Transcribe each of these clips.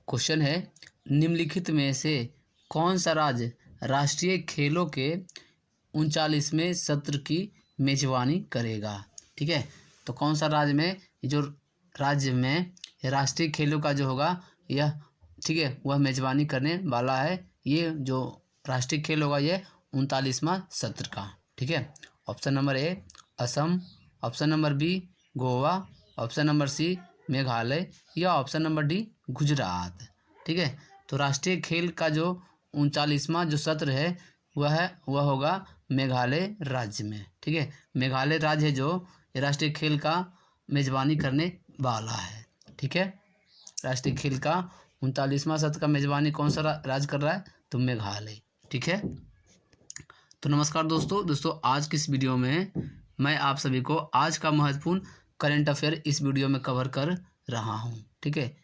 Question है, निम्नलिखित में से कौन सा राज्य राष्ट्रीय खेलों के 39वें सत्र की मेजबानी करेगा। ठीक है, तो कौन सा राज्य में जो राज्य में राष्ट्रीय खेलों का जो होगा यह, ठीक है, वह मेजबानी करने वाला है। ये जो राष्ट्रीय खेल होगा ये 39वां सत्र का। ठीक है, option number A Assam, option number B Goa, option number C Meghalaya या ऑप्शन नंबर डी गुजरात। ठीक है, तो राष्ट्रीय खेल का जो 39वां जो सत्र है वह होगा मेघालय राज्य में। ठीक है, मेघालय राज्य है जो राष्ट्रीय खेल का मेजबानी करने वाला है। ठीक है, राष्ट्रीय खेल का 39वां सत्र का मेजबानी कौन सा राज्य कर रहा है, तो मेघालय। ठीक है, तो नमस्कार दोस्तों आज की इस वीडियो में मैं आप सभी को आज का महत्वपूर्ण करंट अफेयर इस वीडियो में कवर कर रहा हूं। ठीक है,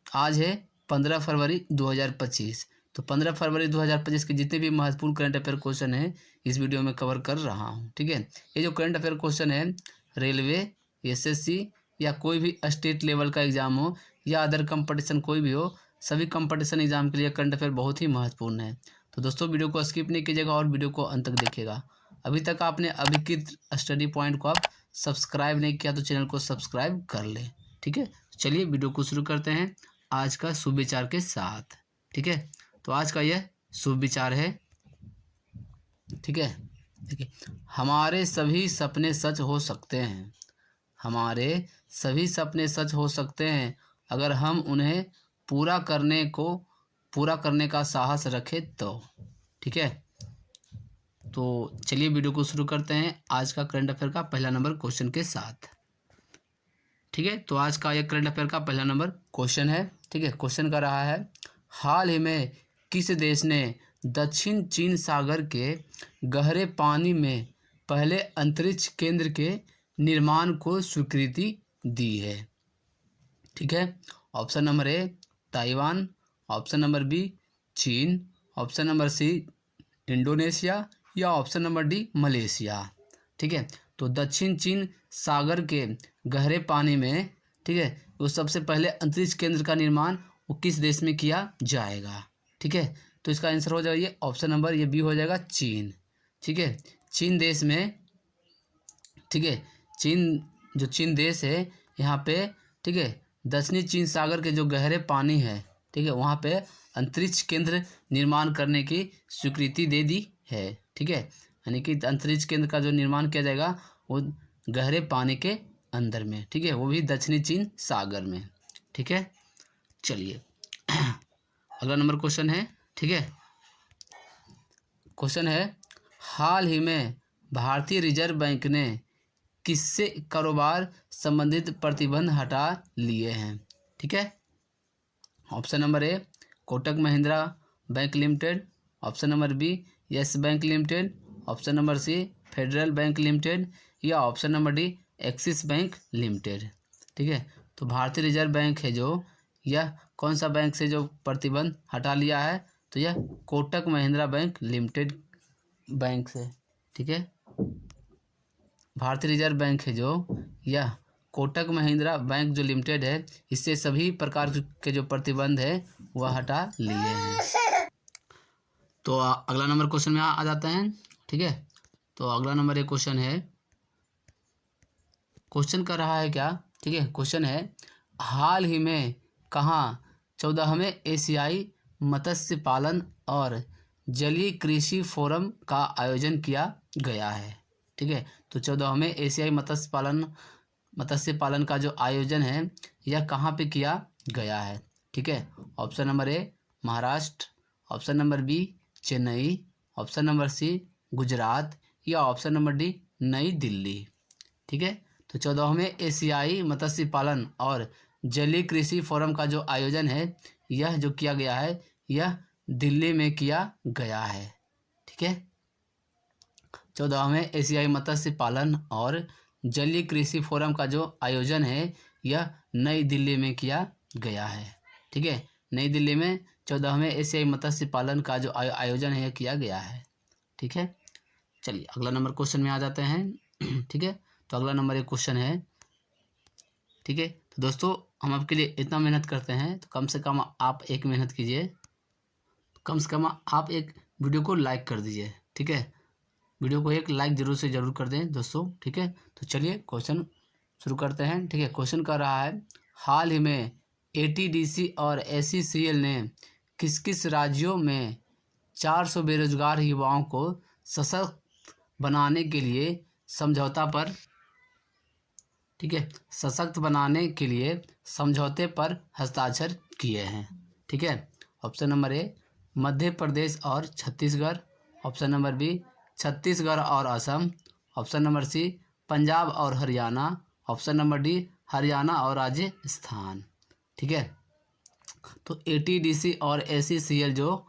आज है 15 फरवरी 2025। तो 15 फरवरी 2025 के जितने भी महत्वपूर्ण करंट अफेयर क्वेश्चन है इस वीडियो में कवर कर रहा हूं। ठीक है, ये जो करंट अफेयर क्वेश्चन है रेलवे, एसएससी या कोई भी स्टेट लेवल का एग्जाम हो या अदर कंपटीशन कोई भी हो, सभी कंपटीशन एग्जाम के लिए करंट अफेयर बहुत ही महत्वपूर्ण है। तो दोस्तों वीडियो को स्किप नहीं कीजिएगा और वीडियो को अंत तक देखिएगा। अभी तक आपने अभिकृत स्टडी पॉइंट को आप सब्सक्राइब नहीं किया तो चैनल को सब्सक्राइब कर ले। ठीक है, चलिए वीडियो को शुरू करते हैं आज का शुभ विचार के साथ। ठीक है, तो आज का यह शुभ विचार है। ठीक है, देखिए, हमारे सभी सपने सच हो सकते हैं, हमारे सभी सपने सच हो सकते हैं अगर हम उन्हें पूरा करने का साहस रखें तो। ठीक है, तो चलिए वीडियो को शुरू करते हैं आज का करंट अफेयर का पहला नंबर क्वेश्चन के साथ। ठीक है, तो आज का यह करंट अफेयर का पहला नंबर क्वेश्चन है। ठीक है, क्वेश्चन कर रहा है, हाल ही में किस देश ने दक्षिण चीन सागर के गहरे पानी में पहले अंतरिक्ष केंद्र के निर्माण को स्वीकृति दी है। ठीक है, option number A Taiwan, option number B चीन, ऑप्शन नंबर सी इंडोनेशिया या ऑप्शन नंबर डी मलेशिया। ठीक है, तो दक्षिण चीन सागर के गहरे पानी में, ठीक है, वो सबसे पहले अंतरिक्ष केंद्र का निर्माण वो किस देश में किया जाएगा। ठीक है, तो इसका आंसर हो जाएगा ये ऑप्शन नंबर ये बी हो जाएगा चीन। ठीक है, चीन देश में, ठीक है, चीन देश है यहाँ पे, ठीक है, दक्षिणी चीन सागर के जो गहरे पानी है, ठीक है, वहाँ पे अंतरिक्ष केंद्र निर्माण करने की स्वीकृति दे दी है। ठीक है, यानी कि अंतरिक्ष केंद्र का जो निर्माण किया जाएगा वो गहरे पानी के अंदर में। ठीक है, वो भी दक्षिणी चीन सागर में। ठीक है, चलिए अगला नंबर क्वेश्चन है। ठीक है, क्वेश्चन है, हाल ही में भारतीय रिजर्व बैंक ने किससे कारोबार संबंधित प्रतिबंध हटा लिए हैं। ठीक है, option number A Kotak Mahindra bank limited, option number B Yes bank limited, option number C Federal bank limited या option number D Axis bank limited. ठीक है, तो भारतीय रिजर्व बैंक है जो यह कौन सा बैंक से जो प्रतिबंध हटा लिया है, तो यह Kotak Mahindra bank limited bank से। ठीक है, भारतीय रिजर्व बैंक है जो यह कोटक महिंद्रा बैंक जो लिमिटेड है इससे सभी प्रकार के जो प्रतिबंध है वह हटा लिए हैं। तो अगला नंबर क्वेश्चन में आ जाते हैं। ठीक है, तो अगला नंबर एक क्वेश्चन है, क्वेश्चन कर रहा है क्या, ठीक है, क्वेश्चन है, हाल ही में कहाँ 14वें एशियाई मत्स्य पालन और जलीय कृषि फोरम का आयोजन किया गया है। ठीक है, तो 14वें एशियाई मत्स्य पालन का जो आयोजन है यह कहाँ पे किया गया है। ठीक है, option number A Maharashtra, option number B Chennai, option number C Gujarat या ऑप्शन नंबर डी नई दिल्ली। ठीक है, तो 14वें एशियाई मत्स्य पालन और जलीय कृषि फोरम का जो आयोजन है यह जो किया गया है यह दिल्ली में किया गया है। ठीक है, 14वें एशियाई मत्स्य पालन और जलीय कृषि फोरम का जो आयोजन है यह नई दिल्ली में किया गया है। ठीक है, नई दिल्ली में 14वें एशियाई मत्स्य पालन का जो आयोजन है यह किया गया है। ठीक है, चलिए अगला नंबर क्वेश्चन में आ जाते हैं। ठीक है, तो अगला नंबर एक क्वेश्चन है। ठीक है, तो दोस्तों हम आपके लिए इतना मेहनत करते हैं, तो कम से कम आप एक मेहनत कीजिए, कम से कम आप एक वीडियो को लाइक कर दीजिए, ठीक है। वीडियो को एक लाइक जरूर से ज़रूर कर दें दोस्तों, ठीक है। तो चलिए क्वेश्चन शुरू करते हैं, ठीक है। क्वेश्चन कर रहा है, हाल ही में एटीडीसी और एसीसीएल ने किस किस राज्यों में 400 बेरोजगार युवाओं को सशक्त बनाने के लिए समझौता पर, ठीक है, सशक्त बनाने के लिए समझौते पर हस्ताक्षर किए हैं, ठीक है। ऑप्शन नंबर ए मध्य प्रदेश और Chhattisgarh, option number B Chhattisgarh और Assam, option number C Punjab और Haryana, option number D Haryana और राजस्थान, ठीक है। तो एटीडीसी और एसीसीएल जो,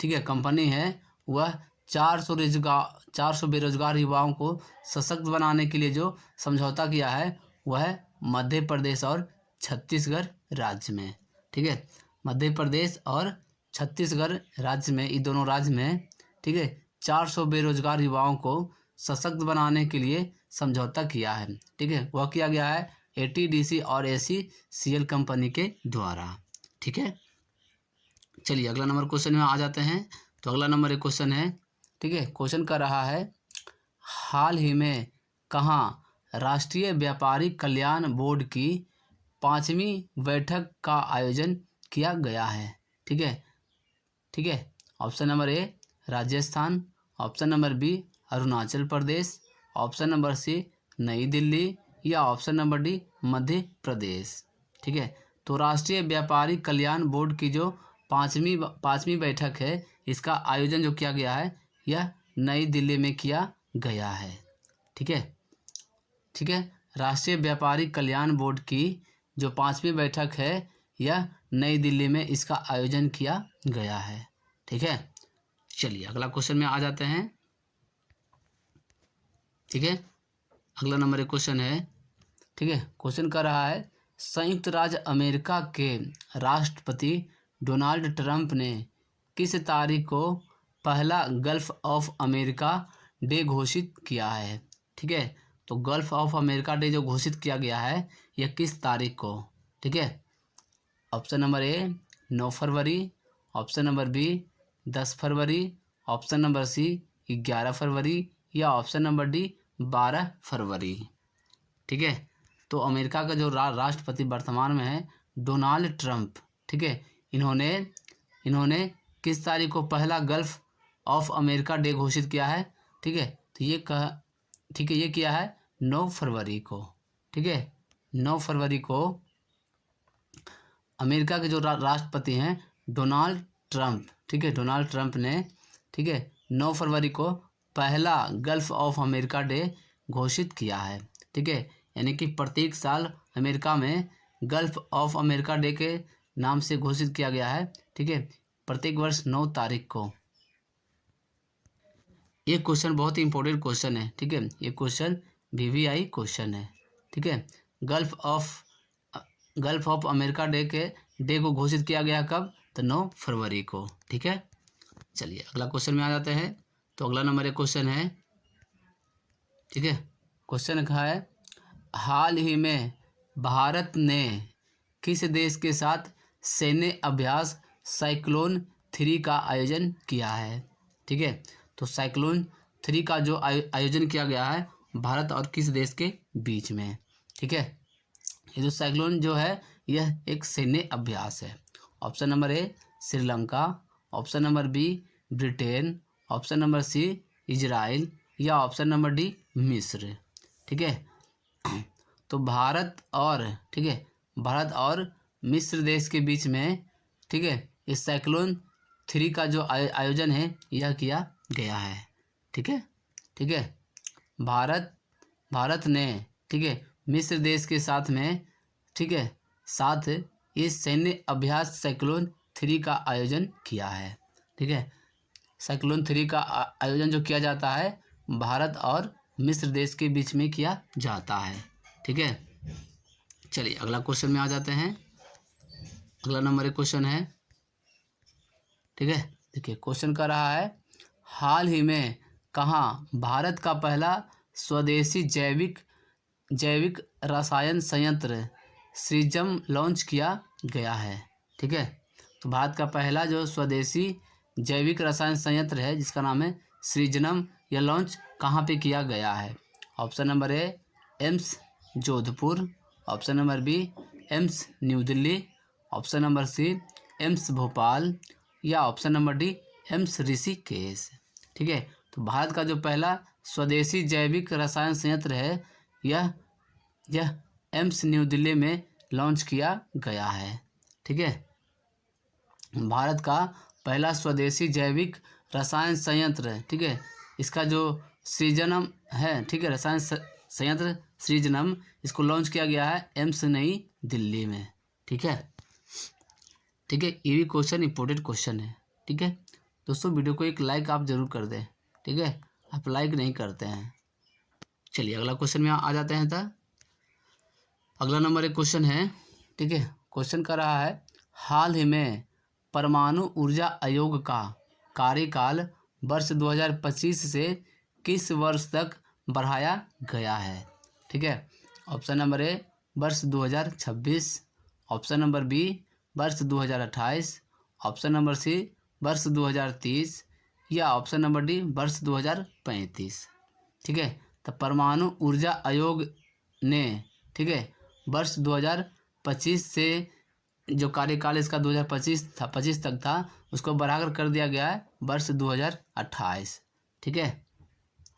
ठीक है, कंपनी है, वह 400 बेरोजगार युवाओं को सशक्त बनाने के लिए जो समझौता किया है वह मध्य प्रदेश और छत्तीसगढ़ राज्य में, ठीक है। मध्य प्रदेश और छत्तीसगढ़ राज्य में, इन दोनों राज्य में, ठीक है, 400 बेरोजगार युवाओं को सशक्त बनाने के लिए समझौता किया है, ठीक है। वह किया गया है एटीडीसी और एसीसीएल कंपनी के द्वारा, ठीक है। चलिए अगला नंबर क्वेश्चन में आ जाते हैं। तो अगला नंबर एक क्वेश्चन है, ठीक है। क्वेश्चन कर रहा है, हाल ही में कहाँ राष्ट्रीय व्यापारी कल्याण बोर्ड की 5वीं बैठक का आयोजन किया गया है, ठीक है, ठीक है। Option number A Rajasthan, option number B Arunachal Pradesh, option number C New Delhi, या option number D Madhya Pradesh, ठीक है। तो राष्ट्रीय व्यापारी कल्याण बोर्ड की जो पाँचवीं बैठक है, इसका आयोजन जो किया गया है यह नई दिल्ली में किया गया है, ठीक है, ठीक है। राष्ट्रीय व्यापारी कल्याण बोर्ड की जो 5वीं बैठक है यह नई दिल्ली में इसका आयोजन किया गया है, ठीक है। चलिए अगला क्वेश्चन में आ जाते हैं, ठीक है। अगला नंबर एक क्वेश्चन है, ठीक है। क्वेश्चन कर रहा है, संयुक्त राज्य अमेरिका के राष्ट्रपति डोनाल्ड ट्रंप ने किस तारीख को पहला गल्फ ऑफ अमेरिका डे घोषित किया है, ठीक है। तो गल्फ ऑफ अमेरिका डे जो घोषित किया गया है यह किस तारीख को, ठीक है। ऑप्शन नंबर ए 9 फरवरी, ऑप्शन नंबर बी 10 फरवरी, ऑप्शन नंबर सी 11 फरवरी, या ऑप्शन नंबर डी 12 फरवरी, ठीक है। तो अमेरिका का जो राष्ट्रपति वर्तमान में है डोनाल्ड ट्रंप, ठीक है, इन्होंने किस तारीख को पहला गल्फ ऑफ अमेरिका डे घोषित किया है, ठीक है। तो ये किया है 9 फरवरी को, ठीक है। 9 फरवरी को अमेरिका के जो राष्ट्रपति हैं डोनाल्ड ट्रंप, ठीक है, डोनाल्ड ट्रंप ने, ठीक है, 9 फरवरी को पहला गल्फ ऑफ अमेरिका डे घोषित किया है, ठीक है। यानी कि प्रत्येक साल अमेरिका में गल्फ ऑफ अमेरिका डे के नाम से घोषित किया गया है, ठीक है, प्रत्येक वर्ष 9 तारीख को। ये क्वेश्चन बहुत ही इंपॉर्टेंट क्वेश्चन है, ठीक है। ये क्वेश्चन वीवीआई क्वेश्चन है, ठीक है। गल्फ ऑफ अमेरिका डे को घोषित किया गया कब, तो 9 फरवरी को, ठीक है। चलिए अगला क्वेश्चन में आ जाते हैं। तो अगला नंबर एक क्वेश्चन है, ठीक है। क्वेश्चन कहा है, हाल ही में भारत ने किस देश के साथ सैन्य अभ्यास साइक्लोन 3 का आयोजन किया है, ठीक है। तो साइक्लोन 3 का जो आयोजन किया गया है भारत और किस देश के बीच में, ठीक है। ये जो साइक्लोन जो है यह एक सैन्य अभ्यास है। Option number A Sri Lanka, option number B Britain, option number C Israel, या ऑप्शन नंबर डी मिस्र, ठीक है। तो भारत और मिस्र देश के बीच में, ठीक है, इस साइक्लोन 3 का जो आयोजन है यह किया गया है, ठीक है, ठीक है। भारत ने, ठीक है, मिस्र देश के साथ में, ठीक है, साथ इस सैन्य अभ्यास साइक्लोन 3 का आयोजन किया है, ठीक है। साइक्लोन 3 का आयोजन जो किया जाता है भारत और मिस्र देश के बीच में किया जाता है, ठीक है। चलिए अगला क्वेश्चन में आ जाते हैं। अगला नंबर एक क्वेश्चन है, ठीक है। देखिए क्वेश्चन कर रहा है, हाल ही में कहाँ भारत का पहला स्वदेशी जैविक रसायन संयंत्र सृजम लॉन्च किया गया है। ठीक है, तो भारत का पहला जो स्वदेशी जैविक रसायन संयंत्र है जिसका नाम है सृजनम, यह लॉन्च कहाँ पे किया गया है? Option number A AIIMS Jodhpur, option number B AIIMS New Delhi, option number C AIIMS Bhopal, या option number D AIIMS Rishikesh. ठीक है, तो भारत का जो पहला स्वदेशी जैविक रसायन संयंत्र है यह एम्स न्यू दिल्ली में लॉन्च किया गया है। ठीक है, भारत का पहला स्वदेशी जैविक रसायन संयंत्र, ठीक है, इसका जो सृजनम है, ठीक है, रसायन संयंत्र सृजनम, इसको लॉन्च किया गया है एम्स नई दिल्ली में। ठीक है, ठीक है, ये भी क्वेश्चन इंपॉर्टेंट क्वेश्चन है। ठीक है दोस्तों, वीडियो को एक लाइक आप जरूर कर दें। ठीक है, आप लाइक नहीं करते हैं। चलिए अगला क्वेश्चन में आ जाते हैं। था अगला नंबर एक क्वेश्चन है। ठीक है, क्वेश्चन कर रहा है हाल ही में परमाणु ऊर्जा आयोग का कार्यकाल वर्ष 2025 से किस वर्ष तक बढ़ाया गया है? ठीक है, ऑप्शन नंबर ए वर्ष 2026, ऑप्शन नंबर बी वर्ष 2028, ऑप्शन नंबर सी वर्ष 2030, या ऑप्शन नंबर डी वर्ष 2035। ठीक है, तो परमाणु ऊर्जा आयोग ने, ठीक है, वर्ष 2025 से जो कार्यकाल इसका 2025 तक था उसको बढ़ाकर कर दिया गया है वर्ष 2028। ठीक है,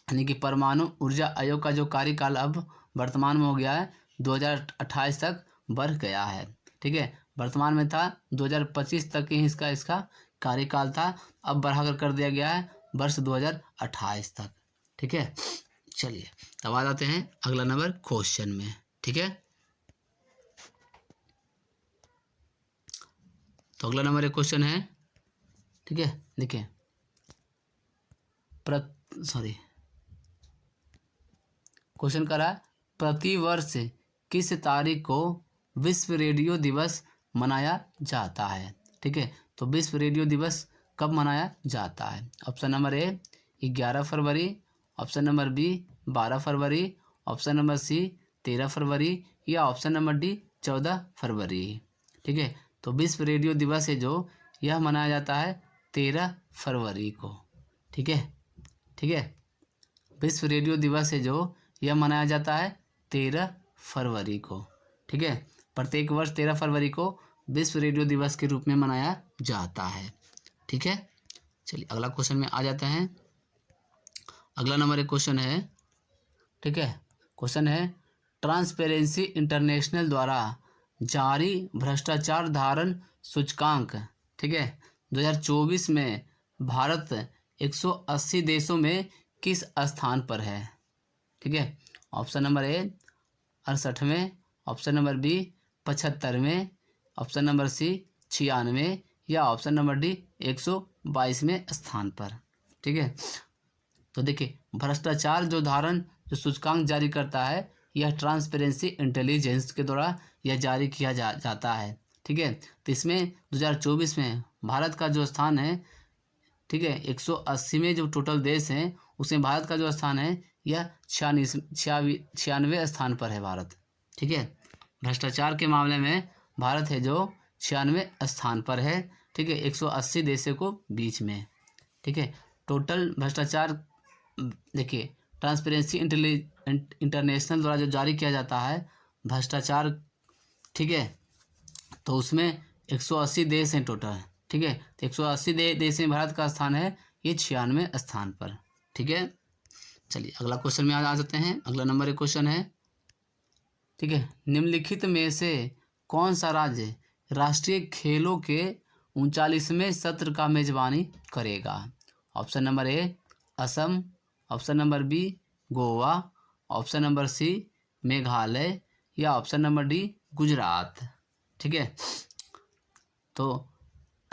यानी कि परमाणु ऊर्जा आयोग का जो कार्यकाल अब वर्तमान में हो गया है 2028 तक बढ़ गया है। ठीक है, वर्तमान में था 2025 तक ही इसका कार्यकाल था, अब बढ़ाकर कर दिया गया है वर्ष 2028 तक। ठीक है, चलिए तब आ जाते हैं अगला नंबर क्वेश्चन में। ठीक है, तो अगला नंबर एक क्वेश्चन है। ठीक है, देखिए क्वेश्चन करा प्रति वर्ष किस तारीख को विश्व रेडियो दिवस मनाया जाता है? ठीक है, तो विश्व रेडियो दिवस कब मनाया जाता है? ऑप्शन नंबर ए 11 फरवरी, ऑप्शन नंबर बी 12 फरवरी, ऑप्शन नंबर सी 13 फरवरी, या ऑप्शन नंबर डी 14 फरवरी। ठीक है, तो विश्व रेडियो दिवस है जो यह मनाया जाता है 13 फरवरी को। ठीक है, ठीक है, विश्व रेडियो दिवस है जो यह मनाया जाता है 13 फरवरी को। ठीक है, प्रत्येक वर्ष 13 फरवरी को विश्व रेडियो दिवस के रूप में मनाया जाता है। ठीक है, चलिए अगला क्वेश्चन में आ जाते हैं। अगला नंबर एक क्वेश्चन है। ठीक है, क्वेश्चन है ट्रांसपेरेंसी इंटरनेशनल द्वारा जारी भ्रष्टाचार धारण सूचकांक, ठीक है, 2024 में भारत 180 देशों में किस स्थान पर है? ठीक है, ऑप्शन नंबर ए 68वें, ऑप्शन नंबर बी 75वें, ऑप्शन नंबर सी 96, या ऑप्शन नंबर डी 122वें स्थान पर। ठीक है, तो देखिए भ्रष्टाचार जो धारण जो सूचकांक जारी करता है यह ट्रांसपेरेंसी इंटेलिजेंस के द्वारा यह जारी किया जाता है। ठीक है, तो इसमें 2024 में भारत का जो स्थान है, ठीक है, 180 में जो टोटल देश हैं उसमें भारत का जो स्थान है यह 96वें स्थान पर है भारत। ठीक है, भ्रष्टाचार के मामले में भारत है जो 96वें स्थान पर है। ठीक है, 180 देशों को बीच में। ठीक है, टोटल भ्रष्टाचार देखिए ट्रांसपेरेंसी इंटरनेशनल द्वारा जो जारी किया जाता है भ्रष्टाचार, ठीक है, तो उसमें 180 देश हैं टोटल। ठीक है, तो 180 देश में भारत का स्थान है ये 96वें स्थान पर। ठीक है, चलिए अगला क्वेश्चन में आ जाते हैं। अगला नंबर एक क्वेश्चन है। ठीक है, निम्नलिखित में से कौन सा राज्य राष्ट्रीय खेलों के 39वें सत्र का मेजबानी करेगा? Option number A Assam, option number B Goa, option number C Meghalaya, या ऑप्शन नंबर डी गुजरात। ठीक है, तो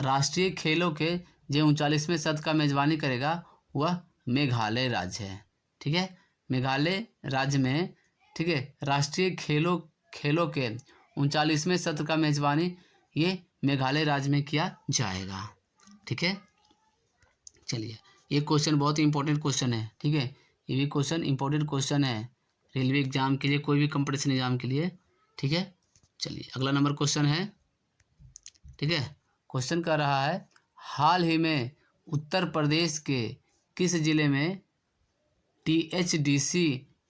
राष्ट्रीय खेलों के जो 39वें सत्र का मेजबानी करेगा वह मेघालय राज्य है। ठीक है, मेघालय राज्य में, ठीक है, राष्ट्रीय खेलों के 39वें सत्र का मेजबानी ये मेघालय राज्य में किया जाएगा। ठीक है, चलिए ये क्वेश्चन बहुत ही इंपॉर्टेंट क्वेश्चन है। ठीक है, ये भी क्वेश्चन इंपॉर्टेंट क्वेश्चन है रेलवे एग्जाम के लिए, कोई भी कंपटीशन एग्जाम के लिए। ठीक है, चलिए अगला नंबर क्वेश्चन है, ठीक है। क्वेश्चन कर रहा है, हाल ही में उत्तर प्रदेश के किस जिले में THDC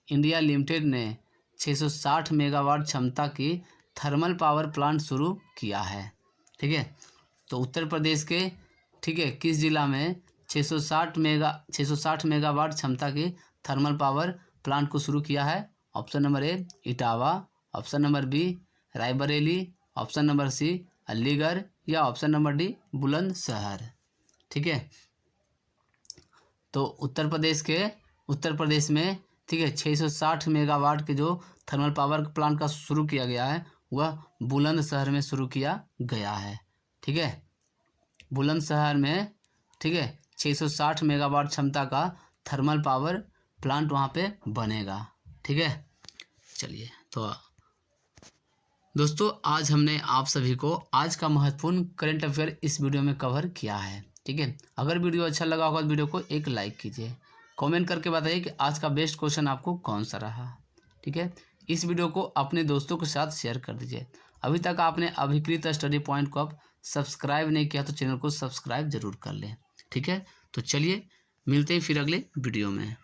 इंडिया लिमिटेड ने 660 मेगावाट क्षमता की थर्मल पावर प्लांट शुरू किया है, ठीक है। तो उत्तर प्रदेश के, ठीक है, किस जिला में 660 मेगावाट क्षमता की थर्मल पावर प्लांट को शुरू किया है? Option number A Etawah, option number B Raebareli, option number C Aligarh, या ऑप्शन नंबर डी बुलंदशहर, ठीक है। तो उत्तर प्रदेश में, ठीक है, 660 मेगावाट के जो थर्मल पावर प्लांट का शुरू किया गया है वह बुलंदशहर में शुरू किया गया है, ठीक है। बुलंदशहर में, ठीक है, 660 मेगावाट क्षमता का थर्मल पावर प्लांट वहाँ पे बनेगा, ठीक है। चलिए, तो दोस्तों आज हमने आप सभी को आज का महत्वपूर्ण करंट अफेयर इस वीडियो में कवर किया है, ठीक है। अगर वीडियो अच्छा लगा होगा तो वीडियो को एक लाइक कीजिए, कमेंट करके बताइए कि आज का बेस्ट क्वेश्चन आपको कौन सा रहा, ठीक है। इस वीडियो को अपने दोस्तों के साथ शेयर कर दीजिए। अभी तक आपने अभिकृत स्टडी पॉइंट को आप सब्सक्राइब नहीं किया तो चैनल को सब्सक्राइब जरूर कर लें, ठीक है। तो चलिए मिलते हैं फिर अगले वीडियो में।